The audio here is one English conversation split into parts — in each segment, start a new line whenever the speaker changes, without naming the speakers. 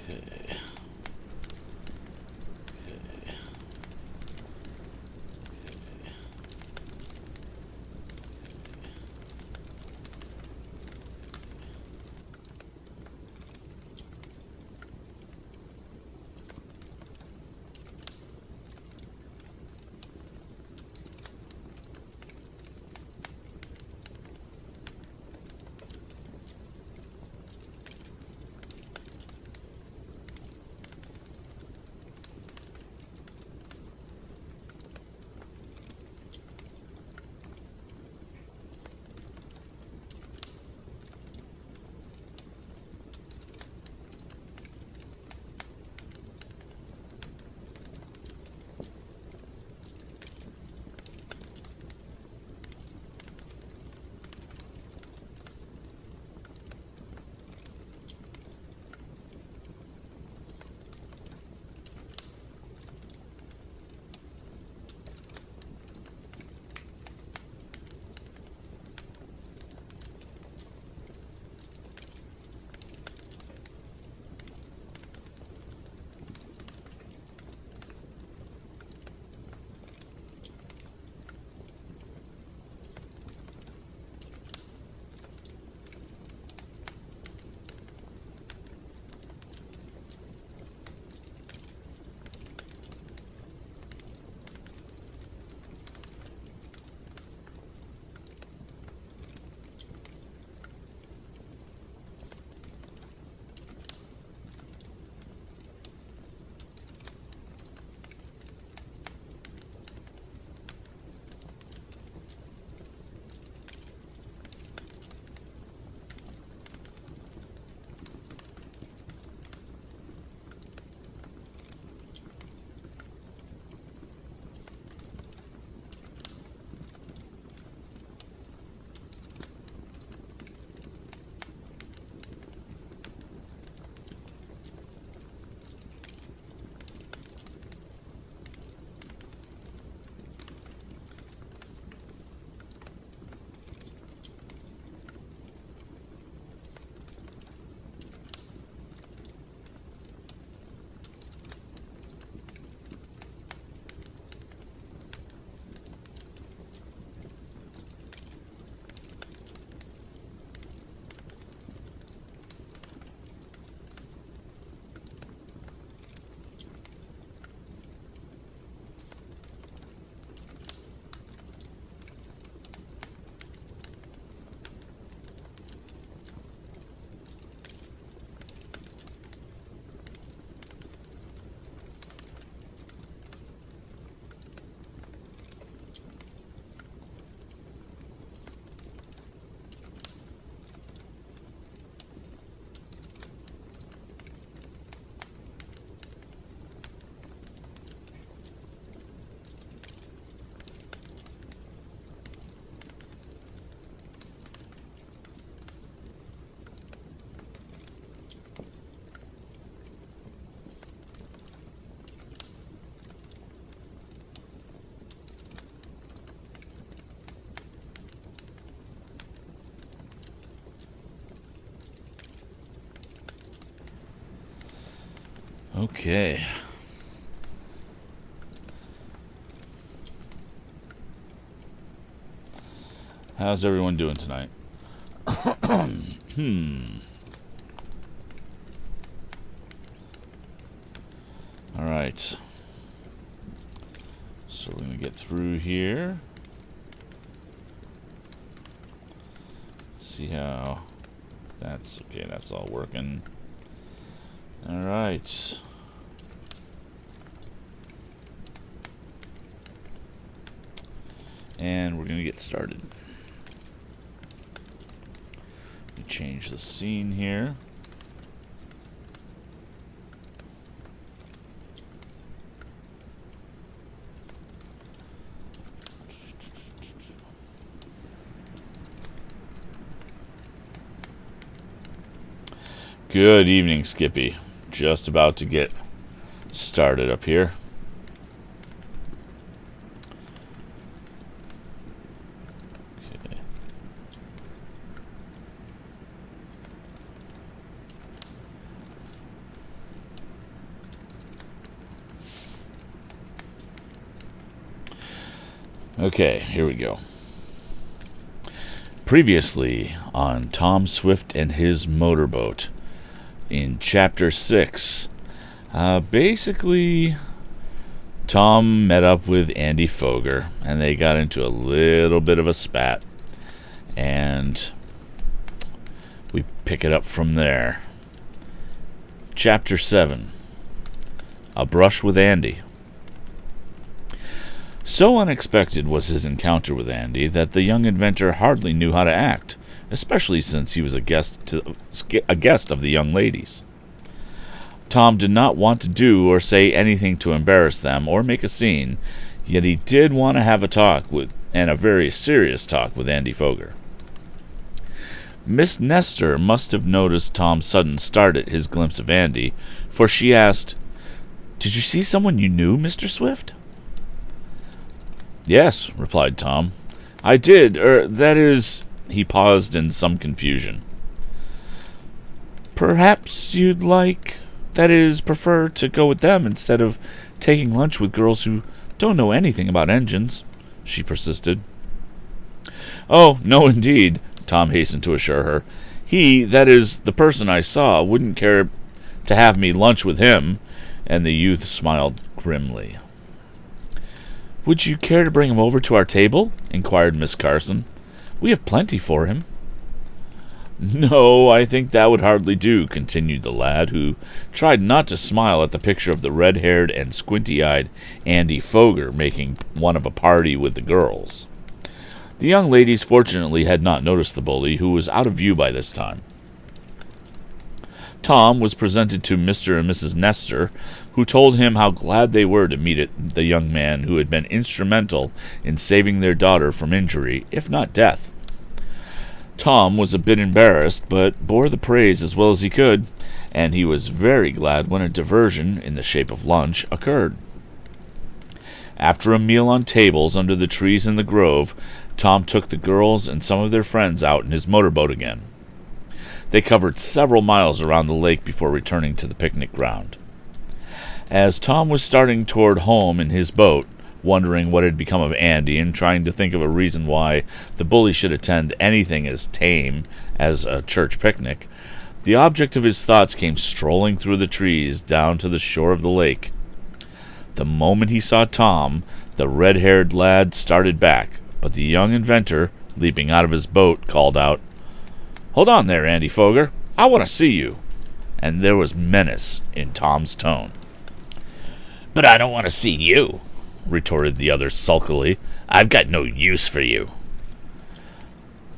Okay. Okay. How's everyone doing tonight? All right. So we're going to get through here. See how that's okay. That's all working. All right. And we're going to get started. Let me change the scene here. Good evening, Skippy. Just about to get started up here. Okay. Okay, here we go. Previously on Tom Swift and his motorboat, in Chapter 6, basically, Tom met up with Andy Foger, and they got into a little bit of a spat, and we pick it up from there. Chapter 7, A Brush with Andy. So unexpected was his encounter with Andy that the young inventor hardly knew how to act, especially since he was a guest of the young ladies. Tom did not want to do or say anything to embarrass them or make a scene, yet he did want to have a talk with, and a very serious talk with Andy Foger. Miss Nestor must have noticed Tom's sudden start at his glimpse of Andy, for she asked, "Did you see someone you knew, Mr. Swift?" "Yes," replied Tom. "I did, that is—" He paused in some confusion. "Perhaps you'd prefer to go with them instead of taking lunch with girls who don't know anything about engines," she persisted. "Oh, no indeed," Tom hastened to assure her. "He, that is, the person I saw, wouldn't care to have me lunch with him," and the youth smiled grimly. "Would you care to bring him over to our table?" inquired Miss Carson. "We have plenty for him." "No, I think that would hardly do," continued the lad, who tried not to smile at the picture of the red-haired and squinty-eyed Andy Foger making one of a party with the girls. The young ladies fortunately had not noticed the bully, who was out of view by this time. Tom was presented to Mr. and Mrs. Nestor, who told him how glad they were to meet the young man who had been instrumental in saving their daughter from injury, if not death. Tom was a bit embarrassed, but bore the praise as well as he could, and he was very glad when a diversion, in the shape of lunch, occurred. After a meal on tables under the trees in the grove, Tom took the girls and some of their friends out in his motorboat again. They covered several miles around the lake before returning to the picnic ground. As Tom was starting toward home in his boat, wondering what had become of Andy and trying to think of a reason why the bully should attend anything as tame as a church picnic, the object of his thoughts came strolling through the trees down to the shore of the lake. The moment he saw Tom, the red-haired lad started back, but the young inventor, leaping out of his boat, called out, "Hold on there, Andy Foger. I want to see you." And there was menace in Tom's tone. "But I don't want to see you," retorted the other sulkily. "I've got no use for you."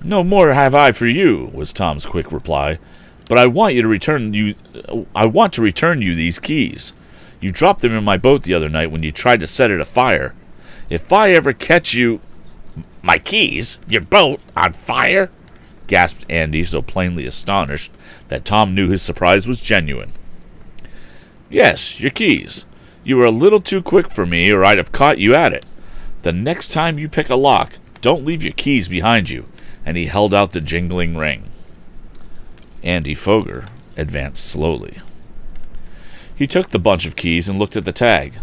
"No more have I for you," was Tom's quick reply. "But I want to return you these keys. You dropped them in my boat the other night when you tried to set it afire. If I ever catch you—" "My keys? Your boat? On fire?" gasped Andy, so plainly astonished that Tom knew his surprise was genuine. "Yes, your keys. You were a little too quick for me, or I'd have caught you at it. The next time you pick a lock, don't leave your keys behind you," and he held out the jingling ring. Andy Foger advanced slowly. He took the bunch of keys and looked at the tag.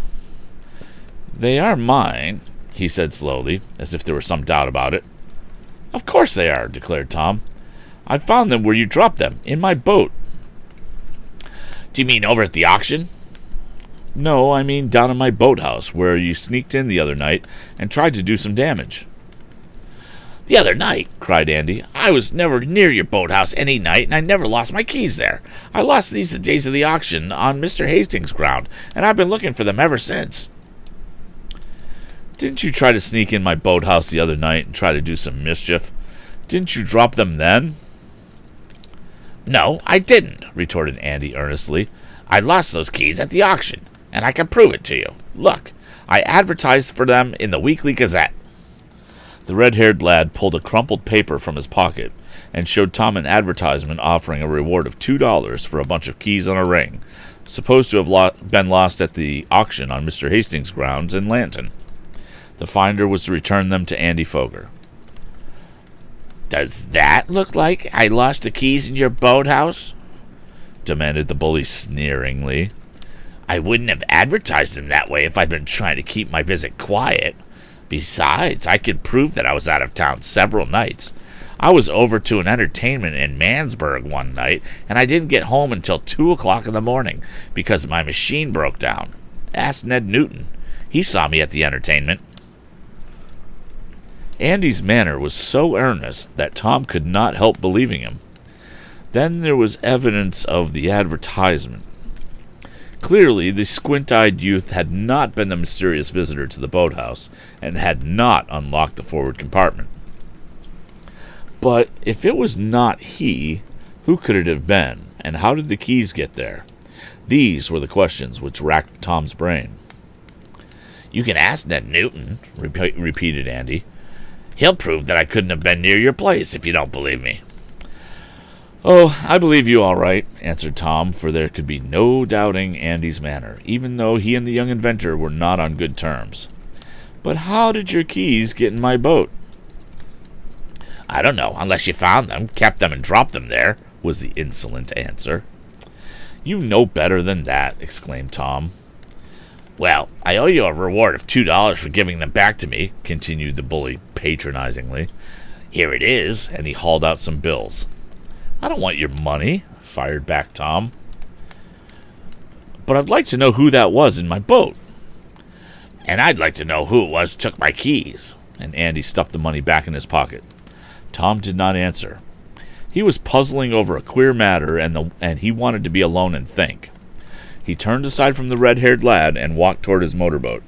"They are mine," he said slowly, as if there were some doubt about it. "Of course they are," declared Tom. "I found them where you dropped them, in my boat." "Do you mean over at the auction?" "No, I mean down in my boathouse, where you sneaked in the other night and tried to do some damage." "The other night?" cried Andy. "I was never near your boathouse any night, and I never lost my keys there. I lost these the days of the auction on Mr. Hastings' ground, and I've been looking for them ever since." "Didn't you try to sneak in my boathouse the other night and try to do some mischief? Didn't you drop them then?" "No, I didn't," retorted Andy earnestly. "I lost those keys at the auction, and I can prove it to you. Look, I advertised for them in the Weekly Gazette." The red-haired lad pulled a crumpled paper from his pocket and showed Tom an advertisement offering a reward of $2 for a bunch of keys on a ring, supposed to have been lost at the auction on Mr. Hastings' grounds in Lanton. The finder was to return them to Andy Foger. "Does that look like I lost the keys in your boathouse?" demanded the bully sneeringly. "I wouldn't have advertised them that way if I'd been trying to keep my visit quiet.
Besides, I could prove that I was out of town several nights. I was over to an entertainment in Mansburg one night, and I didn't get home until 2 o'clock in the morning because my machine broke down. Ask Ned Newton. He saw me at the entertainment.
Andy's manner was so earnest that Tom could not help believing him. Then there was evidence of the advertisement. Clearly, the squint-eyed youth had not been the mysterious visitor to the boathouse and had not unlocked the forward compartment. But if it was not he, who could it have been, and how did the keys get there? These were the questions which racked Tom's brain.
You can ask Ned Newton, repeated Andy. He'll prove that I couldn't have been near your place if you don't believe me.
Oh, I believe you all right, answered Tom, for there could be no doubting Andy's manner, even though he and the young inventor were not on good terms. But how did your keys get in my boat?
I don't know, unless you found them, kept them, and dropped them there, was the insolent answer.
You know better than that, exclaimed Tom.
Well, I owe you a reward of $2 for giving them back to me, continued the bully patronizingly. Here it is, and he hauled out some bills.
I don't want your money, fired back Tom. But I'd like to know who that was in my boat.
And I'd like to know who it was took my keys.
And Andy stuffed the money back in his pocket. Tom did not answer. He was puzzling over a queer matter, and he wanted to be alone and think. He turned aside from the red-haired lad and walked toward his motorboat.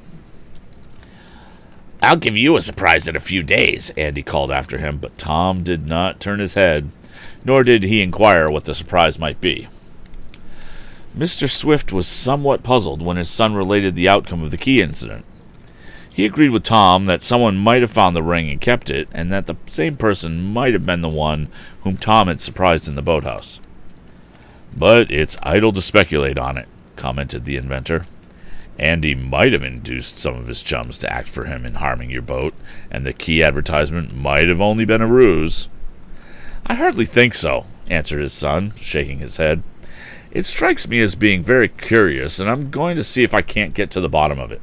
I'll give you a surprise in a few days,
Andy called after him, but Tom did not turn his head, nor did he inquire what the surprise might be. Mr. Swift was somewhat puzzled when his son related the outcome of the key incident. He agreed with Tom that someone might have found the ring and kept it, and that the same person might have been the one whom Tom had surprised in the boathouse. But it's idle to speculate on it, commented the inventor. Andy might have induced some of his chums to act for him in harming your boat, and the key advertisement might have only been a ruse. I hardly think so, answered his son, shaking his head. It strikes me as being very curious, and I'm going to see if I can't get to the bottom of it.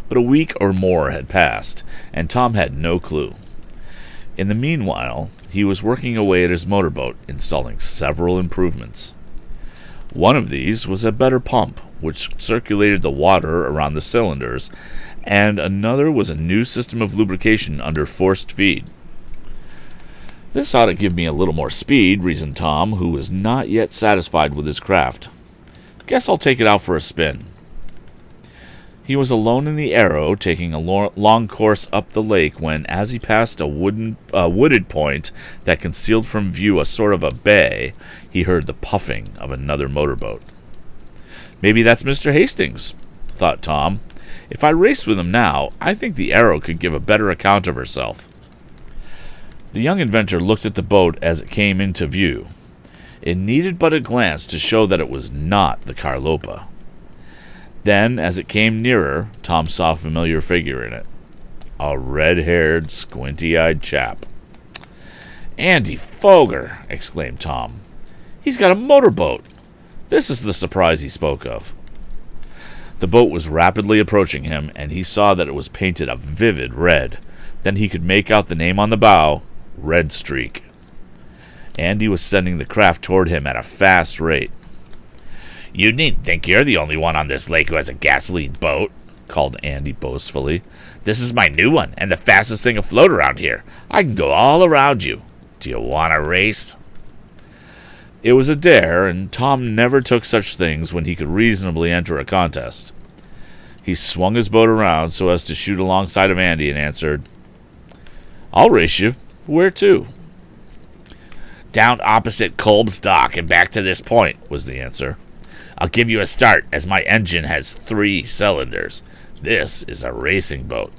But a week or more had passed, and Tom had no clue. In the meanwhile, he was working away at his motorboat, installing several improvements. One of these was a better pump, which circulated the water around the cylinders, and another was a new system of lubrication under forced feed. This ought to give me a little more speed, reasoned Tom, who was not yet satisfied with his craft. Guess I'll take it out for a spin. He was alone in the Arrow, taking a long course up the lake when, as he passed a wooded point that concealed from view a sort of a bay, he heard the puffing of another motorboat. Maybe that's Mr. Hastings, thought Tom. If I raced with him now, I think the Arrow could give a better account of herself. The young inventor looked at the boat as it came into view. It needed but a glance to show that it was not the Carlopa. Then, as it came nearer, Tom saw a familiar figure in it. A red-haired, squinty-eyed chap. "Andy Foger!" exclaimed Tom. "He's got a motorboat! This is the surprise he spoke of." The boat was rapidly approaching him, and he saw that it was painted a vivid red. Then he could make out the name on the bow, Red Streak. Andy was sending the craft toward him at a fast rate.
"You needn't think you're the only one on this lake who has a gasoline boat," called Andy boastfully. "This is my new one, and the fastest thing afloat around here. I can go all around you. Do you want to race?"
It was a dare, and Tom never took such things when he could reasonably enter a contest. He swung his boat around so as to shoot alongside of Andy and answered, "I'll race you. Where to?"
"Down opposite Kolb's dock and back to this point," was the answer. "I'll give you a start, as my engine has 3 cylinders. This is a racing boat."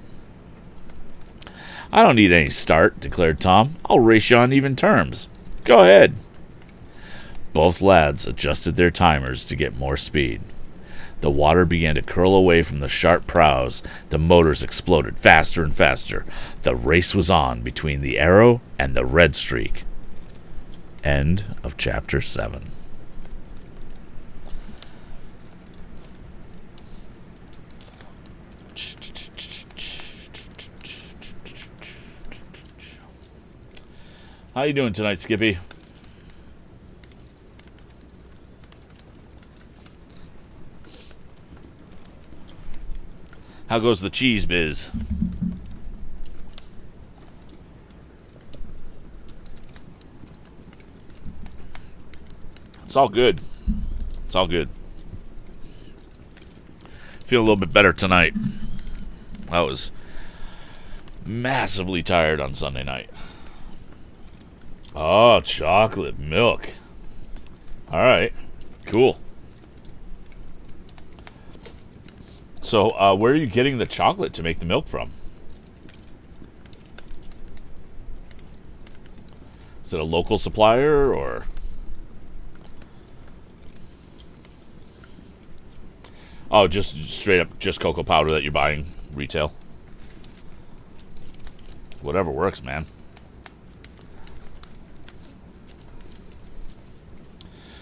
"I don't need any start," declared Tom. "I'll race you on even terms. Go ahead." Both lads adjusted their timers to get more speed. The water began to curl away from the sharp prows. The motors exploded faster and faster. The race was on between the Arrow and the Red Streak. End of Chapter 7. How you doing tonight, Skippy? How goes the cheese biz? It's all good. It's all good. Feel a little bit better tonight. I was massively tired on Sunday night. Oh, chocolate milk. All right. Cool. So, where are you getting the chocolate to make the milk from? Is it a local supplier or... Oh, just straight up just cocoa powder that you're buying retail? Whatever works, man.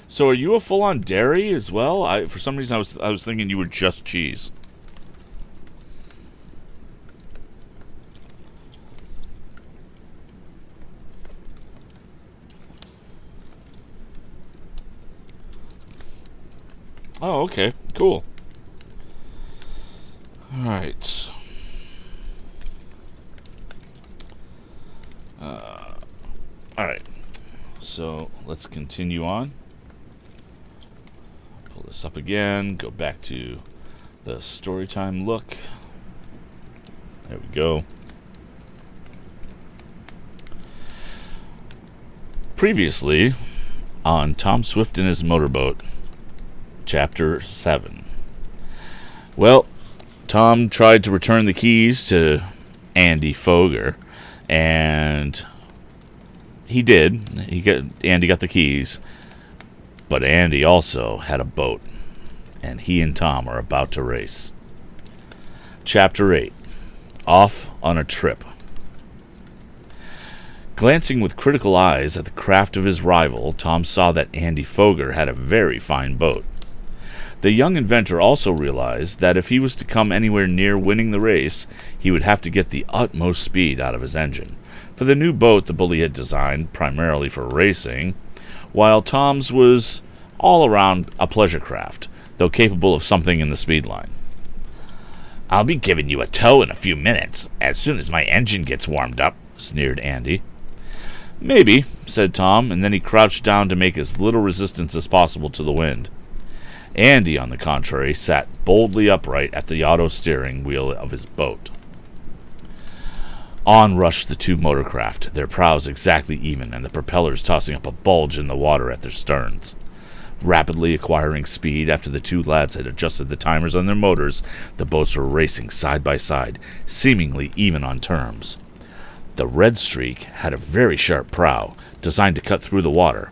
So are you a full-on dairy as well? For some reason I was thinking you were just cheese. Oh, okay. Cool. All right. All right. So let's continue on. Pull this up again. Go back to the storytime look. There we go. Previously on Tom Swift and His Motorboat, Chapter 7. Well, Tom tried to return the keys to Andy Foger, and he did. Andy got the keys, but Andy also had a boat, and he and Tom are about to race. Chapter 8. Off on a Trip. Glancing with critical eyes at the craft of his rival, Tom saw that Andy Foger had a very fine boat. The young inventor also realized that if he was to come anywhere near winning the race, he would have to get the utmost speed out of his engine, for the new boat the bully had designed primarily for racing, while Tom's was all around a pleasure craft, though capable of something in the speed line.
"I'll be giving you a tow in a few minutes, as soon as my engine gets warmed up," sneered Andy.
"Maybe," said Tom, and then he crouched down to make as little resistance as possible to the wind. Andy, on the contrary, sat boldly upright at the auto steering wheel of his boat. On rushed the two motorcraft, their prows exactly even and the propellers tossing up a bulge in the water at their sterns. Rapidly acquiring speed after the two lads had adjusted the timers on their motors, the boats were racing side by side, seemingly even on terms. The Red Streak had a very sharp prow, designed to cut through the water.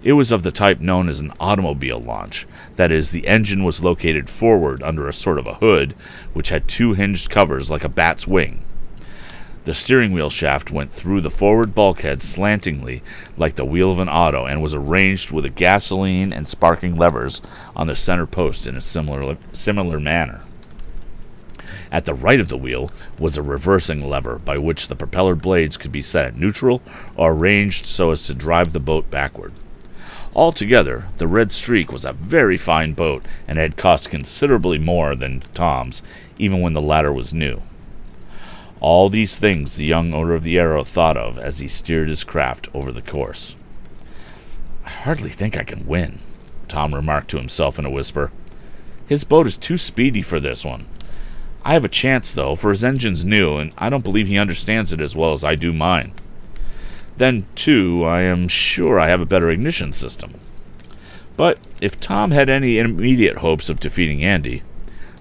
It was of the type known as an automobile launch. That is, the engine was located forward under a sort of a hood, which had two hinged covers like a bat's wing. The steering wheel shaft went through the forward bulkhead slantingly like the wheel of an auto and was arranged with a gasoline and sparking levers on the center post in a similar manner. At the right of the wheel was a reversing lever by which the propeller blades could be set at neutral or arranged so as to drive the boat backward. Altogether, the Red Streak was a very fine boat and had cost considerably more than Tom's, even when the latter was new. All these things the young owner of the Arrow thought of as he steered his craft over the course. "I hardly think I can win," Tom remarked to himself in a whisper. "His boat is too speedy for this one. I have a chance, though, for his engine's new, and I don't believe he understands it as well as I do mine. Then, too, I am sure I have a better ignition system." But if Tom had any immediate hopes of defeating Andy,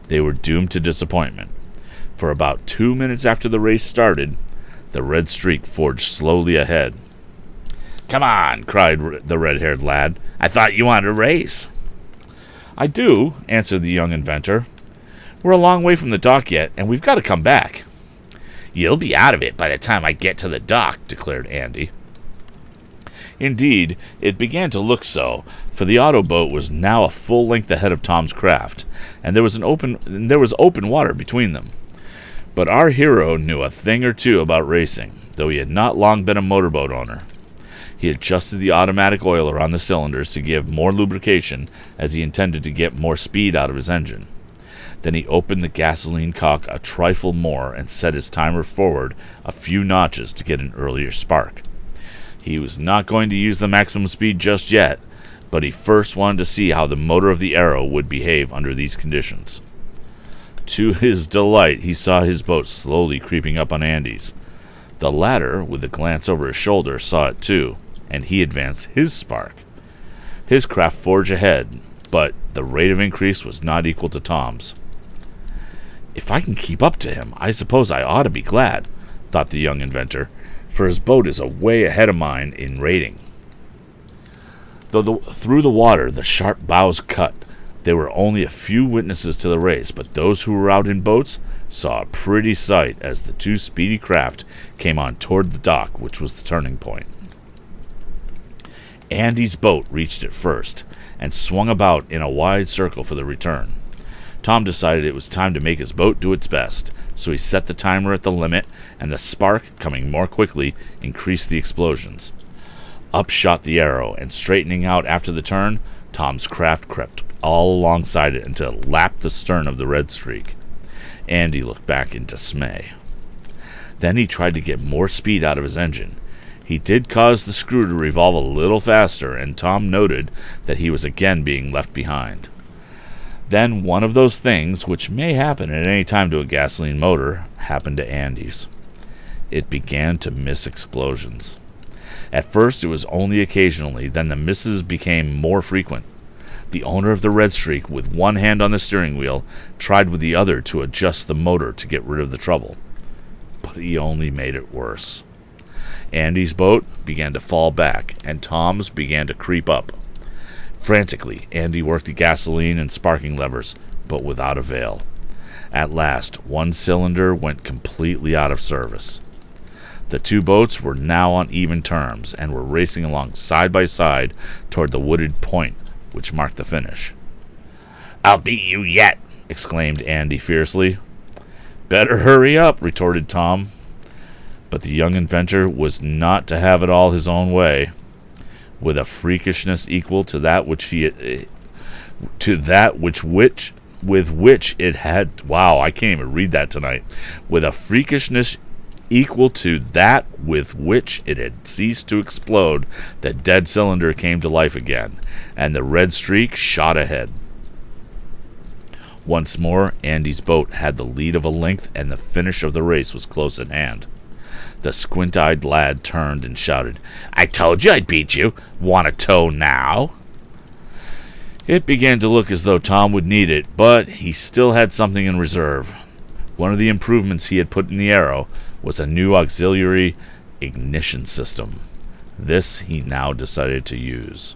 they were doomed to disappointment. For about 2 minutes after the race started, the Red Streak forged slowly ahead.
"Come on," cried the red-haired lad. "I thought you wanted to race."
"I do," answered the young inventor. "We're a long way from the dock yet, and we've got to come back."
"You'll be out of it by the time I get to the dock," declared Andy.
Indeed, it began to look so, for the auto boat was now a full length ahead of Tom's craft, and there was open water between them. But our hero knew a thing or two about racing, though he had not long been a motorboat owner. He adjusted the automatic oiler on the cylinders to give more lubrication, as he intended to get more speed out of his engine. Then he opened the gasoline cock a trifle more and set his timer forward a few notches to get an earlier spark. He was not going to use the maximum speed just yet, but he first wanted to see how the motor of the Arrow would behave under these conditions. To his delight, he saw his boat slowly creeping up on Andy's. The latter, with a glance over his shoulder, saw it too, and he advanced his spark. His craft forged ahead, but the rate of increase was not equal to Tom's. "If I can keep up to him, I suppose I ought to be glad," thought the young inventor, "for his boat is way ahead of mine in rating." Through the water, the sharp bows cut. There were only a few witnesses to the race, but those who were out in boats saw a pretty sight as the two speedy craft came on toward the dock, which was the turning point. Andy's boat reached it first, and swung about in a wide circle for the return. Tom decided it was time to make his boat do its best, so he set the timer at the limit, and the spark, coming more quickly, increased the explosions. Up shot the Arrow, and straightening out after the turn, Tom's craft crept all alongside it until it lapped the stern of the Red Streak. Andy looked back in dismay. Then he tried to get more speed out of his engine. He did cause the screw to revolve a little faster, and Tom noted that he was again being left behind. Then one of those things, which may happen at any time to a gasoline motor, happened to Andy's. It began to miss explosions. At first it was only occasionally, then the misses became more frequent. The owner of the Red Streak, with one hand on the steering wheel, tried with the other to adjust the motor to get rid of the trouble. But he only made it worse. Andy's boat began to fall back, and Tom's began to creep up. Frantically, Andy worked the gasoline and sparking levers, but without avail. At last, one cylinder went completely out of service. The two boats were now on even terms, and were racing along side by side toward the wooded point which marked the finish.
"I'll beat you yet," exclaimed Andy fiercely.
"Better hurry up," retorted Tom. But the young inventor was not to have it all his own way. With a freakishness equal to that which with which it had I can't even read that tonight. With a freakishness equal to that with which it had ceased to explode, the dead cylinder came to life again, and the Red Streak shot ahead. Once more, Andy's boat had the lead of a length, and the finish of the race was close at hand. The squint-eyed lad turned and shouted, "I told you I'd beat you. Want a tow now?" It began to look as though Tom would need it, but he still had something in reserve. One of the improvements he had put in the Arrow was a new auxiliary ignition system. This he now decided to use.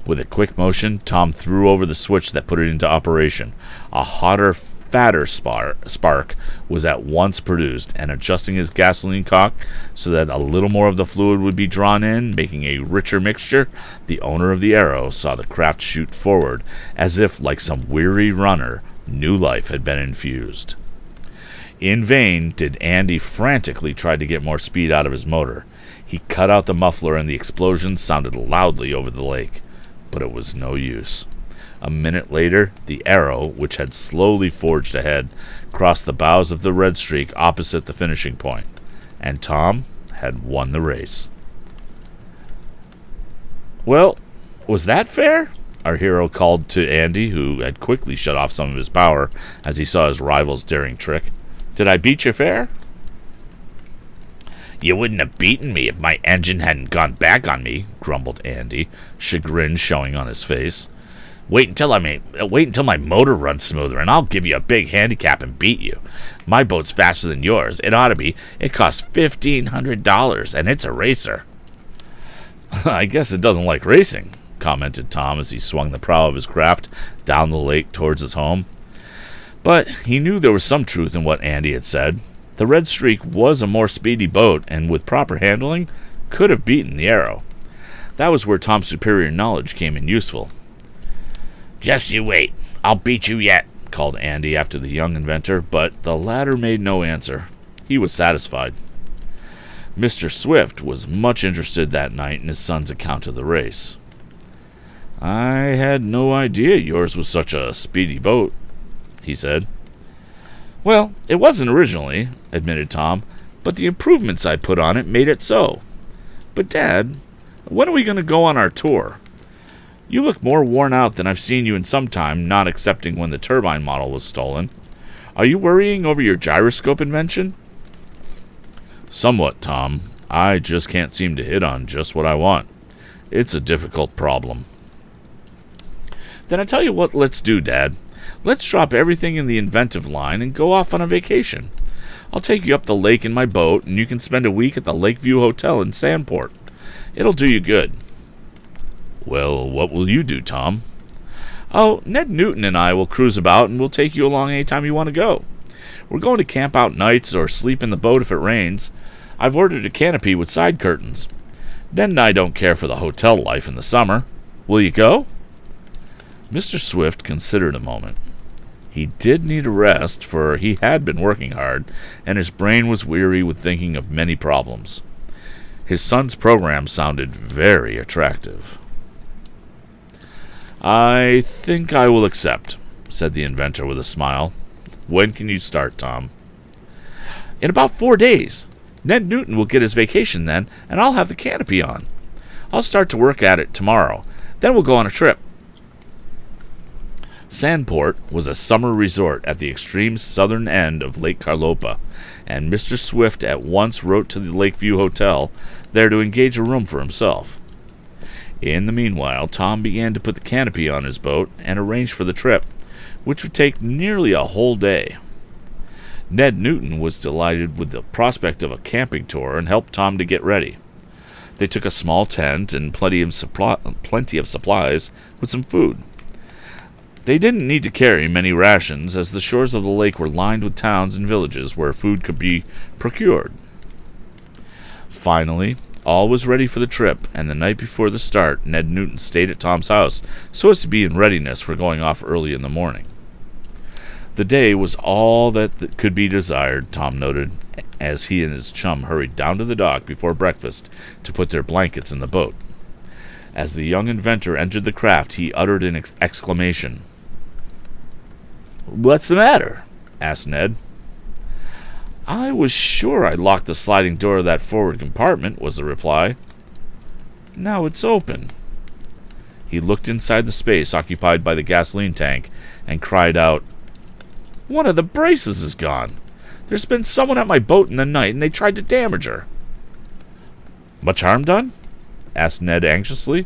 With a quick motion, Tom threw over the switch that put it into operation. A hotter, fatter spark was at once produced, and adjusting his gasoline cock so that a little more of the fluid would be drawn in, making a richer mixture, the owner of the Arrow saw the craft shoot forward as if, like some weary runner, new life had been infused. In vain did Andy frantically try to get more speed out of his motor. He cut out the muffler, and the explosions sounded loudly over the lake, but it was no use. A minute later, the Arrow, which had slowly forged ahead, crossed the bows of the Red Streak opposite the finishing point, and Tom had won the race. "Well, was that fair?" our hero called to Andy, who had quickly shut off some of his power as he saw his rival's daring trick. "Did I beat you fair?"
"You wouldn't have beaten me if my engine hadn't gone back on me," grumbled Andy, chagrin showing on his face. Wait until my motor runs smoother, and I'll give you a big handicap and beat you. My boat's faster than yours. It ought to be. It costs $1,500, and it's a racer."
"I guess it doesn't like racing," commented Tom as he swung the prow of his craft down the lake towards his home. But he knew there was some truth in what Andy had said. The Red Streak was a more speedy boat, and with proper handling, could have beaten the Arrow. That was where Tom's superior knowledge came in useful.
"Just you wait. I'll beat you yet,"
called Andy after the young inventor, but the latter made no answer. He was satisfied. Mr. Swift was much interested that night in his son's account of the race. "I had no idea yours was such a speedy boat," he said. "Well, it wasn't originally," admitted Tom, "but the improvements I put on it made it so. But, Dad, when are we going to go on our tour? You look more worn out than I've seen you in some time, not excepting when the turbine model was stolen. Are you worrying over your gyroscope invention?" "Somewhat, Tom. I just can't seem to hit on just what I want. It's a difficult problem." "Then I tell you what let's do, Dad. Let's drop everything in the inventive line and go off on a vacation. I'll take you up the lake in my boat, and you can spend a week at the Lakeview Hotel in Sandport. It'll do you good." "Well, what will you do, Tom?" "Oh, Ned Newton and I will cruise about, and we'll take you along any time you want to go. We're going to camp out nights or sleep in the boat if it rains. I've ordered a canopy with side curtains. Ned and I don't care for the hotel life in the summer. Will you go?" Mr. Swift considered a moment. He did need a rest, for he had been working hard, and his brain was weary with thinking of many problems. His son's program sounded very attractive. "I think I will accept," said the inventor with a smile. "When can you start, Tom?" "In about 4 days. Ned Newton will get his vacation then, and I'll have the canopy on. I'll start to work at it tomorrow. Then we'll go on a trip." Sandport was a summer resort at the extreme southern end of Lake Carlopa, and Mr. Swift at once wrote to the Lakeview Hotel there to engage a room for himself. In the meanwhile, Tom began to put the canopy on his boat and arrange for the trip, which would take nearly a whole day. Ned Newton was delighted with the prospect of a camping tour and helped Tom to get ready. They took a small tent and plenty of supplies with some food. They didn't need to carry many rations, as the shores of the lake were lined with towns and villages where food could be procured. Finally, all was ready for the trip, and the night before the start, Ned Newton stayed at Tom's house so as to be in readiness for going off early in the morning. The day was all that could be desired, Tom noted, as he and his chum hurried down to the dock before breakfast to put their blankets in the boat. As the young inventor entered the craft, he uttered an exclamation. "What's the matter?" asked Ned. "I was sure I'd locked the sliding door of that forward compartment," was the reply. "Now it's open." He looked inside the space occupied by the gasoline tank and cried out, "One of the braces is gone. There's been someone at my boat in the night, and they tried to damage her." "Much harm done?" asked Ned anxiously.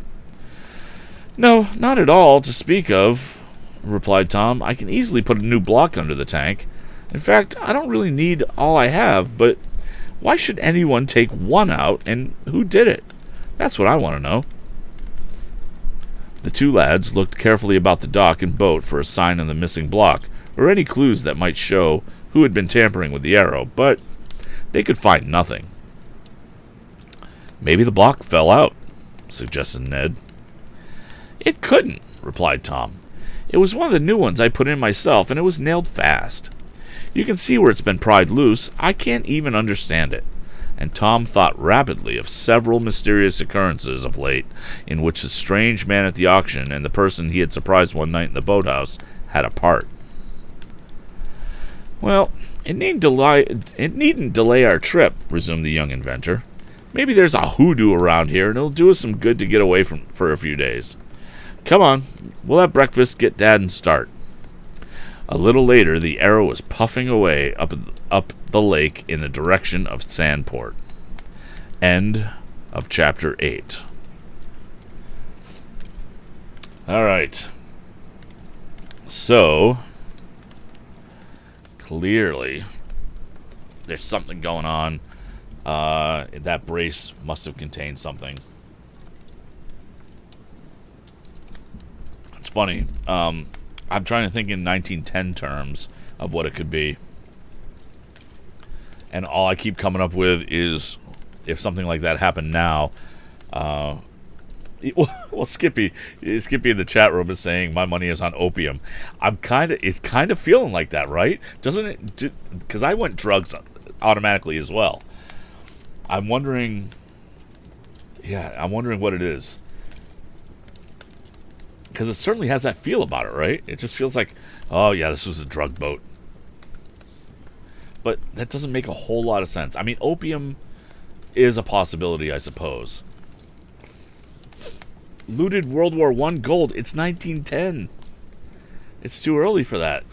"No, not at all to speak of," replied Tom. "I can easily put a new block under the tank. In fact, I don't really need all I have, but why should anyone take one out, and who did it? That's what I want to know." The two lads looked carefully about the dock and boat for a sign of the missing block, or any clues that might show who had been tampering with the arrow, but they could find nothing. "Maybe the block fell out," suggested Ned. "It couldn't," replied Tom. "It was one of the new ones I put in myself, and it was nailed fast. You can see where it's been pried loose. I can't even understand it." And Tom thought rapidly of several mysterious occurrences of late in which the strange man at the auction and the person he had surprised one night in the boathouse had a part. "Well, it needn't delay our trip," resumed the young inventor. "Maybe there's a hoodoo around here, and it'll do us some good to get away for a few days. Come on, we'll have breakfast, get Dad, and start." A little later, the arrow was puffing away up the lake in the direction of Sandport. End of Chapter 8. All right. So, clearly, there's something going on. That brace must have contained something. It's funny. I'm trying to think in 1910 terms of what it could be. And all I keep coming up with is if something like that happened now. Well, Skippy in the chat room is saying my money is on opium. It's kind of feeling like that, right? Doesn't it? Because I went drugs automatically as well. I'm wondering. Yeah, I'm wondering what it is. Because it certainly has that feel about it, right? It just feels like, oh yeah, this was a drug boat. But that doesn't make a whole lot of sense. I mean, opium is a possibility, I suppose. Looted World War I gold. It's 1910. It's too early for that.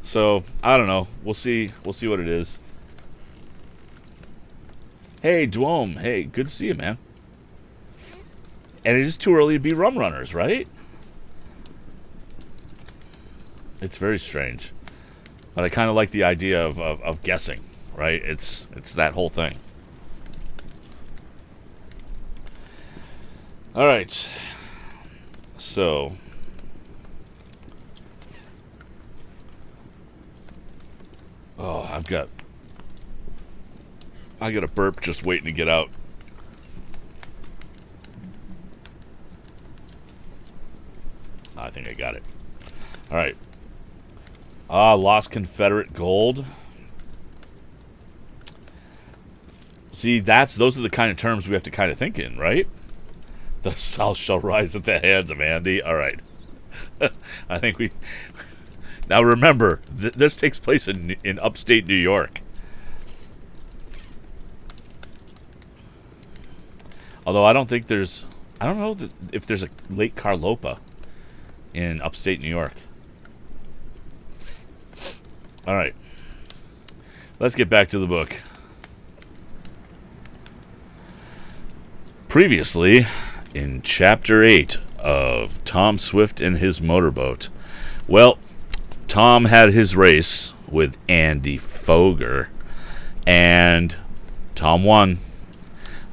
So, I don't know. We'll see. We'll see what it is. Hey, Dwome. Hey, good to see you, man. And it is too early to be rum runners, right? It's very strange. But I kind of like the idea of guessing, right? It's that whole thing. All right. So, I got a burp just waiting to get out. I think I got it. All right. Lost Confederate gold. See, those are the kind of terms we have to kind of think in, right? The South shall rise at the hands of Andy. All right. I think we... Now remember, this takes place in upstate New York. Although I don't think there's... I don't know if there's a Lake Carlopa in upstate New York. All right. Let's get back to the book. Previously, in Chapter 8 of Tom Swift and His Motorboat. Well, Tom had his race with Andy Foger, and Tom won.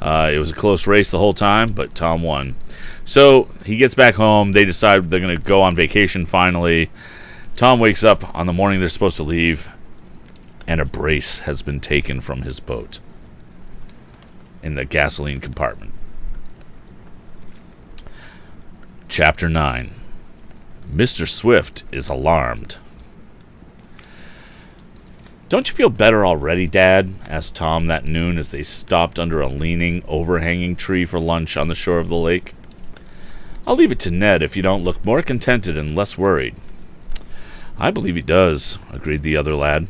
It was a close race the whole time, but Tom won. So he gets back home. They decide they're going to go on vacation finally. Tom wakes up on the morning they're supposed to leave, and a brace has been taken from his boat in the gasoline compartment. Chapter 9. Mr. Swift is alarmed. "Don't you feel better already, Dad?" asked Tom that noon as they stopped under a leaning, overhanging tree for lunch on the shore of the lake. "I'll leave it to Ned if you don't look more contented and less worried." "I believe he does," agreed the other lad.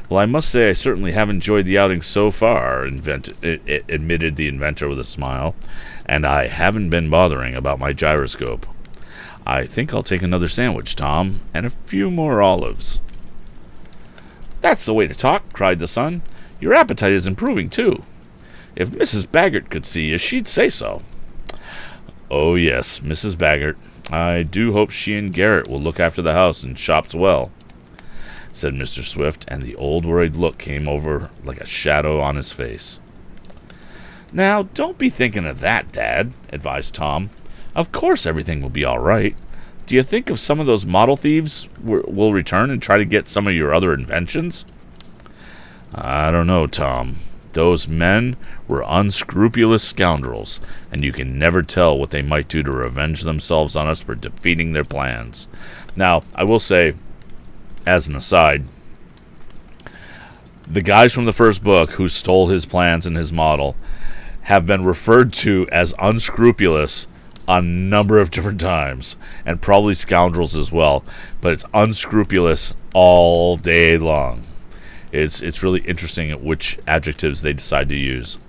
"Well, I must say I certainly have enjoyed the outing so far," admitted the inventor with a smile, "and I haven't been bothering about my gyroscope. I think I'll take another sandwich, Tom, and a few more olives." "That's the way to talk," cried the son. "Your appetite is improving, too. If Mrs. Baggert could see you, she'd say so." "Oh, yes, Mrs. Baggert. I do hope she and Garrett will look after the house and shops well," said Mr. Swift, and the old worried look came over like a shadow on his face. "Now, don't be thinking of that, Dad," advised Tom. "Of course everything will be all right. Do you think if some of those model thieves will return and try to get some of your other inventions?" "I don't know, Tom. Those men were unscrupulous scoundrels, and you can never tell what they might do to revenge themselves on us for defeating their plans. Now, I will say, as an aside, the guys from the first book who stole his plans and his model have been referred to as unscrupulous a number of different times, and probably scoundrels as well, but it's unscrupulous all day long. It's really interesting at which adjectives they decide to use.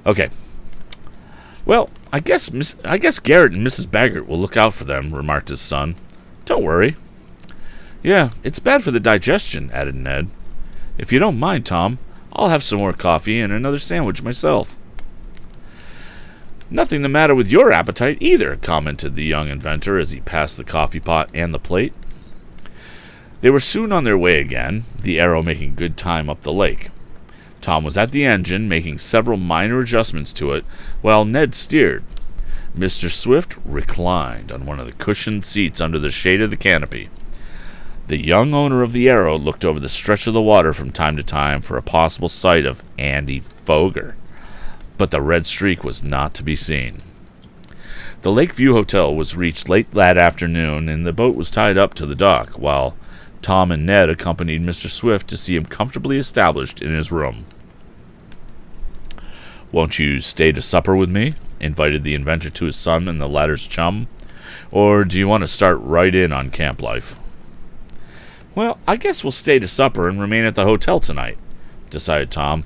Okay. "Well, I guess Garrett and Mrs. Baggert will look out for them," remarked his son. "Don't worry." "Yeah, it's bad for the digestion," added Ned. "If you don't mind, Tom, I'll have some more coffee and another sandwich myself." "Nothing the matter with your appetite either," commented the young inventor as he passed the coffee pot and the plate. They were soon on their way again, the Arrow making good time up the lake. Tom was at the engine, making several minor adjustments to it, while Ned steered. Mr. Swift reclined on one of the cushioned seats under the shade of the canopy. The young owner of the Arrow looked over the stretch of the water from time to time for a possible sight of Andy Foger, but the red streak was not to be seen. The Lakeview Hotel was reached late that afternoon, and the boat was tied up to the dock, while Tom and Ned accompanied Mr. Swift to see him comfortably established in his room. "Won't you stay to supper with me?" invited the inventor to his son and the latter's chum. "Or do you want to start right in on camp life?" "Well, I guess we'll stay to supper and remain at the hotel tonight," decided Tom.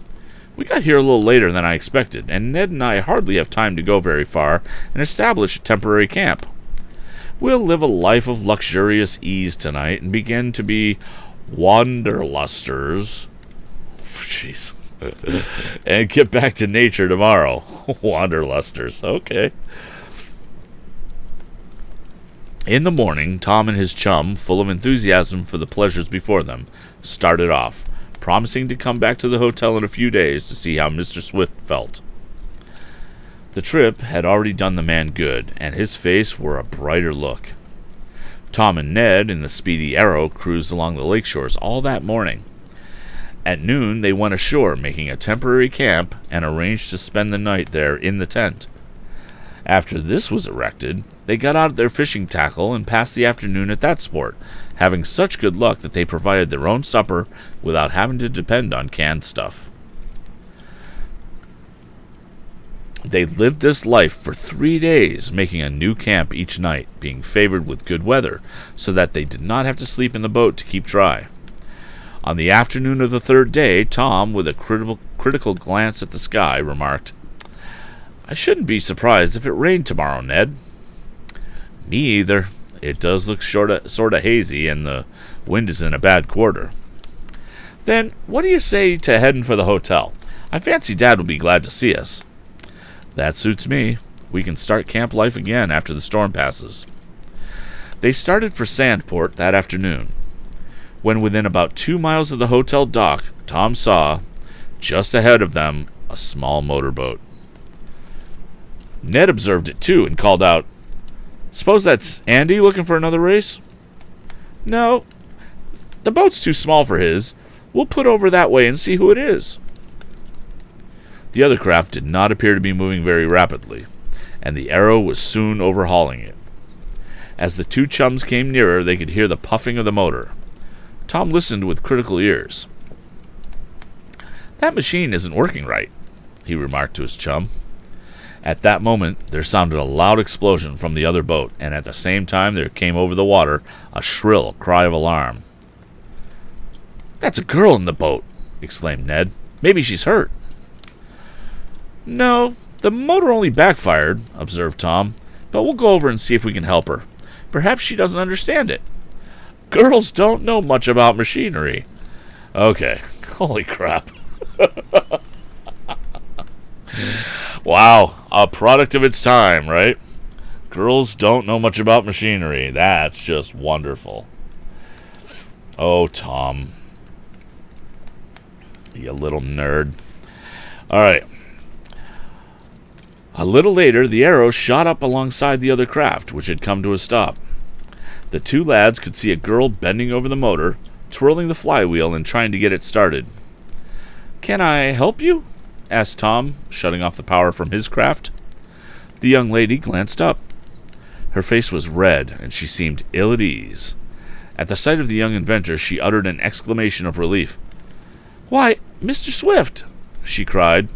"We got here a little later than I expected, and Ned and I hardly have time to go very far and establish a temporary camp. We'll live a life of luxurious ease tonight and begin to be wanderlusters." Jeez. "And get back to nature tomorrow." Wanderlusters. Okay. In the morning, Tom and his chum, full of enthusiasm for the pleasures before them, started off, promising to come back to the hotel in a few days to see how Mr. Swift felt. The trip had already done the man good, and his face wore a brighter look. Tom and Ned in the Speedy Arrow cruised along the lake shores all that morning. At noon, they went ashore, making a temporary camp, and arranged to spend the night there in the tent. After this was erected, they got out their fishing tackle and passed the afternoon at that sport, having such good luck that they provided their own supper without having to depend on canned stuff. They lived this life for 3 days, making a new camp each night, being favored with good weather, so that they did not have to sleep in the boat to keep dry. On the afternoon of the third day, Tom, with a critical glance at the sky, remarked, "I shouldn't be surprised if it rained tomorrow, Ned." "Me either. It does look sort of hazy, and the wind is in a bad quarter." "Then what do you say to heading for the hotel? I fancy Dad will be glad to see us." "That suits me. We can start camp life again after the storm passes." They started for Sandport that afternoon. When within about 2 miles of the hotel dock, Tom saw, just ahead of them, a small motorboat. Ned observed it too and called out, "Suppose that's Andy looking for another race?" "No, the boat's too small for his. We'll put over that way and see who it is." The other craft did not appear to be moving very rapidly, and the Arrow was soon overhauling it. As the two chums came nearer, they could hear the puffing of the motor. Tom listened with critical ears. "That machine isn't working right," he remarked to his chum. At that moment, there sounded a loud explosion from the other boat, and at the same time there came over the water a shrill cry of alarm. "That's a girl in the boat," exclaimed Ned. "Maybe she's hurt." "No, the motor only backfired," observed Tom, "but we'll go over and see if we can help her. Perhaps she doesn't understand it. Girls don't know much about machinery." Okay, holy crap. Wow, a product of its time, right? Girls don't know much about machinery. That's just wonderful. Oh, Tom. You little nerd. All right. A little later, the Arrow shot up alongside the other craft, which had come to a stop. The two lads could see a girl bending over the motor, twirling the flywheel and trying to get it started. "Can I help you?" asked Tom, shutting off the power from his craft. The young lady glanced up. Her face was red, and she seemed ill at ease. At the sight of the young inventor, she uttered an exclamation of relief. "Why, Mr. Swift!" she cried.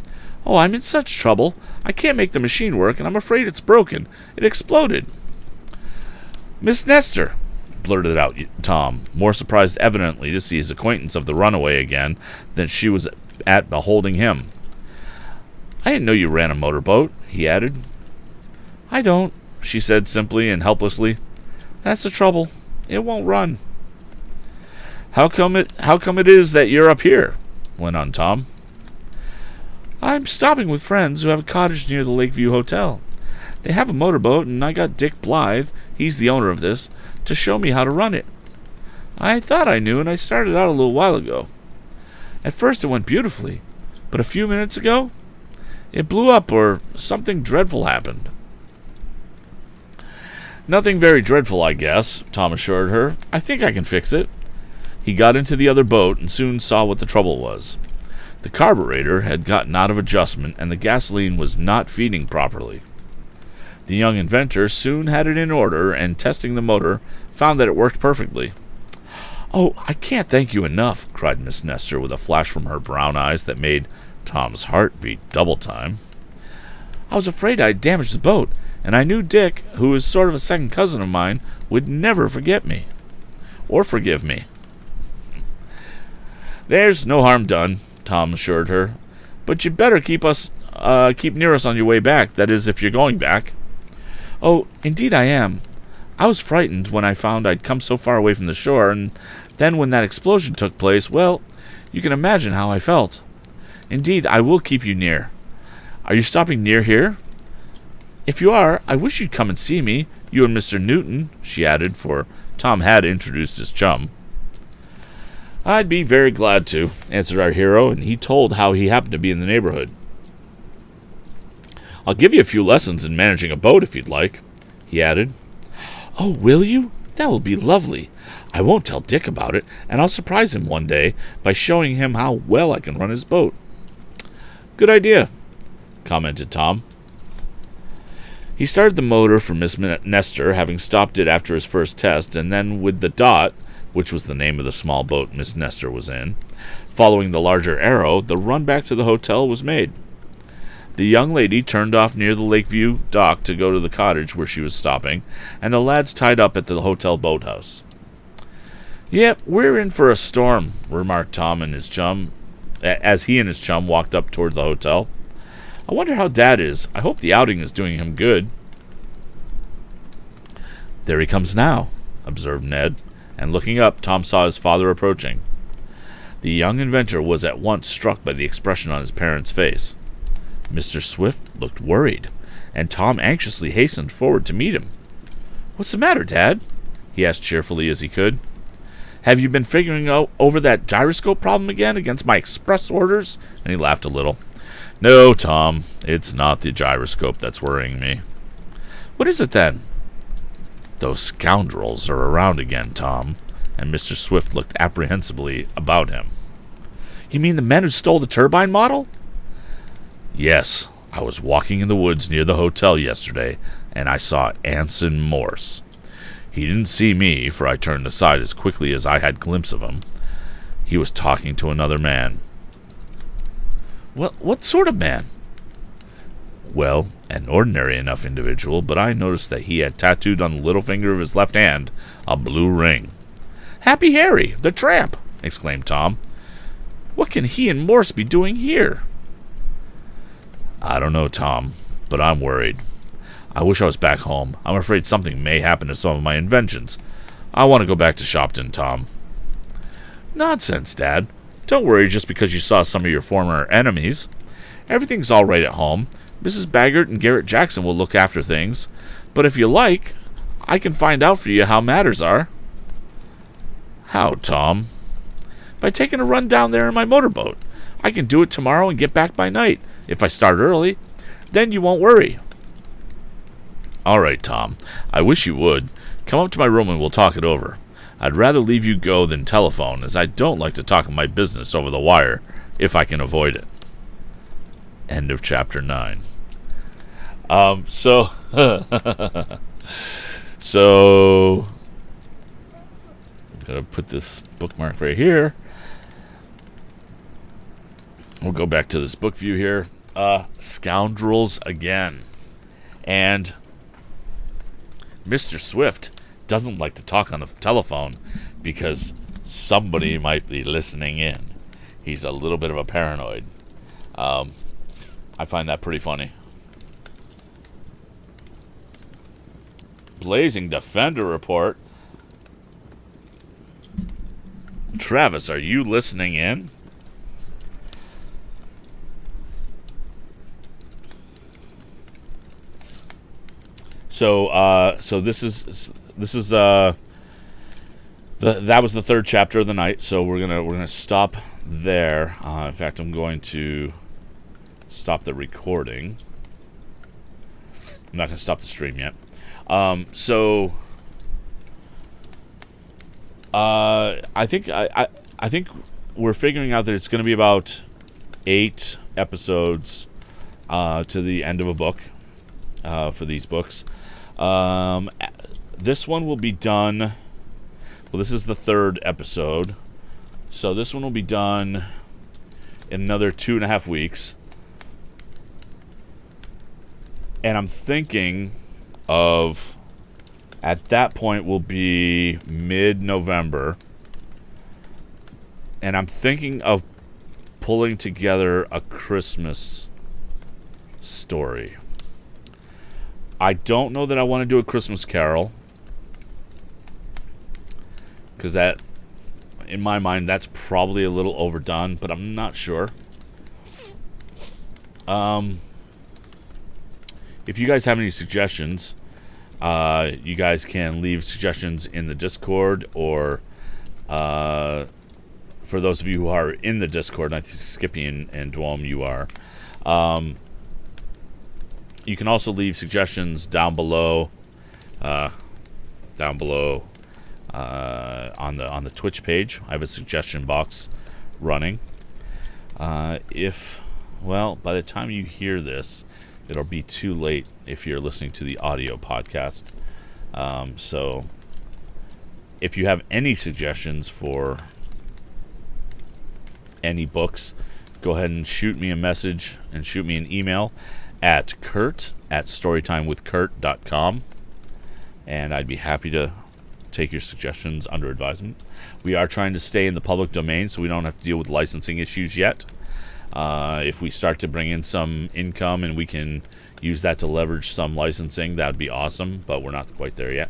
"Oh, I'm in such trouble. I can't make the machine work, and I'm afraid it's broken. It exploded." "Miss Nestor," blurted out Tom, more surprised evidently to see his acquaintance of the runaway again than she was at beholding him. "I didn't know you ran a motorboat," he added. "I don't," she said simply and helplessly. "That's the trouble. It won't run." How come it is that you're up here?" went on Tom. "I'm stopping with friends who have a cottage near the Lakeview Hotel. They have a motorboat, and I got Dick Blythe, he's the owner of this, to show me how to run it. I thought I knew, and I started out a little while ago. At first it went beautifully, but a few minutes ago, it blew up or something dreadful happened." "Nothing very dreadful, I guess," Tom assured her. "I think I can fix it." He got into the other boat and soon saw what the trouble was. The carburetor had gotten out of adjustment, and the gasoline was not feeding properly. The young inventor soon had it in order, and testing the motor, found that it worked perfectly. "Oh, I can't thank you enough," cried Miss Nestor with a flash from her brown eyes that made Tom's heart beat double time. I was afraid I'd damaged the boat, and I knew Dick, who is sort of a second cousin of mine, would never forget me. Or forgive me. There's no harm done, Tom assured her. But you'd better keep near us on your way back, that is, if you're going back. Oh, indeed I am. I was frightened when I found I'd come so far away from the shore, and then when that explosion took place, well, you can imagine how I felt. Indeed, I will keep you near. Are you stopping near here? If you are, I wish you'd come and see me, you and Mr. Newton, she added, for Tom had introduced his chum. I'd be very glad to, answered our hero, and he told how he happened to be in the neighborhood. I'll give you a few lessons in managing a boat if you'd like, he added. Oh, will you? That will be lovely. I won't tell Dick about it, and I'll surprise him one day by showing him how well I can run his boat. Good idea, commented Tom. He started the motor for Miss Nestor, having stopped it after his first test, and then with the Dot, which was the name of the small boat Miss Nestor was in, following the larger Arrow, the run back to the hotel was made. The young lady turned off near the Lakeview dock to go to the cottage where she was stopping, and the lads tied up at the hotel boathouse. Yep, we're in for a storm, remarked Tom and his chum, as he and his chum walked up toward the hotel. I wonder how Dad is. I hope the outing is doing him good. There he comes now, observed Ned, and looking up, Tom saw his father approaching. The young inventor was at once struck by the expression on his parents' face. Mr. Swift looked worried, and Tom anxiously hastened forward to meet him. What's the matter, Dad? He asked cheerfully as he could. Have you been figuring out over that gyroscope problem again against my express orders? And he laughed a little. No, Tom, it's not the gyroscope that's worrying me. What is it then? Those scoundrels are around again, Tom, and Mr. Swift looked apprehensively about him. You mean the men who stole the turbine model? Yes, I was walking in the woods near the hotel yesterday, and I saw Anson Morse. He didn't see me, for I turned aside as quickly as I had a glimpse of him. He was talking to another man. What sort of man? Well, an ordinary enough individual, but I noticed that he had tattooed on the little finger of his left hand a blue ring. Happy Harry, the tramp! Exclaimed Tom. What can he and Morse be doing here? I don't know, Tom, but I'm worried. I wish I was back home. I'm afraid something may happen to some of my inventions. I want to go back to Shopton, Tom. Nonsense, Dad. Don't worry just because you saw some of your former enemies. Everything's all right at home. Mrs. Baggert and Garrett Jackson will look after things. But if you like, I can find out for you how matters are. How, Tom? By taking a run down there in my motorboat. I can do it tomorrow and get back by night, if I start early. Then you won't worry. All right, Tom. I wish you would. Come up to my room and we'll talk it over. I'd rather leave you go than telephone, as I don't like to talk of my business over the wire, if I can avoid it. End of chapter 9. So I'm going to put this bookmark right here. We'll go back to this book view here. Scoundrels again. And Mr. Swift doesn't like to talk on the telephone because somebody might be listening in. He's a little bit of a paranoid. I find that pretty funny. Blazing Defender report. Travis, are you listening in? So this is that was the third chapter of the night. So we're gonna stop there. In fact, I'm going to stop the recording. I'm not gonna stop the stream yet. I think we're figuring out that it's going to be about 8 episodes to the end of a book for these books. This one will be done. Well, this is the third episode, so this one will be done in another 2.5 weeks. And I'm thinking of, at that point will be mid-November. And I'm thinking of pulling together a Christmas story. I don't know that I want to do a Christmas Carol, because that, in my mind, that's probably a little overdone, but I'm not sure. If you guys have any suggestions, you guys can leave suggestions in the Discord, or for those of you who are in the Discord, and I think Skippy and Dwom, you are. You can also leave suggestions down below, on the Twitch page. I have a suggestion box running. By the time you hear this, it'll be too late if you're listening to the audio podcast. So if you have any suggestions for any books, go ahead and shoot me a message and shoot me an email at kurt@storytimewithkurt.com, and I'd be happy to take your suggestions under advisement. We are trying to stay in the public domain, so we don't have to deal with licensing issues yet. If we start to bring in some income and we can use that to leverage some licensing, that'd be awesome, but we're not quite there yet.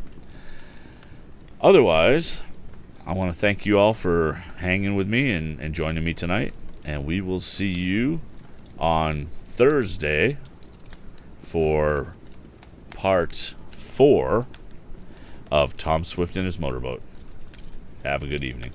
Otherwise, I want to thank you all for hanging with me and joining me tonight, and we will see you on Thursday for part 4 of Tom Swift and His Motorboat. Have a good evening.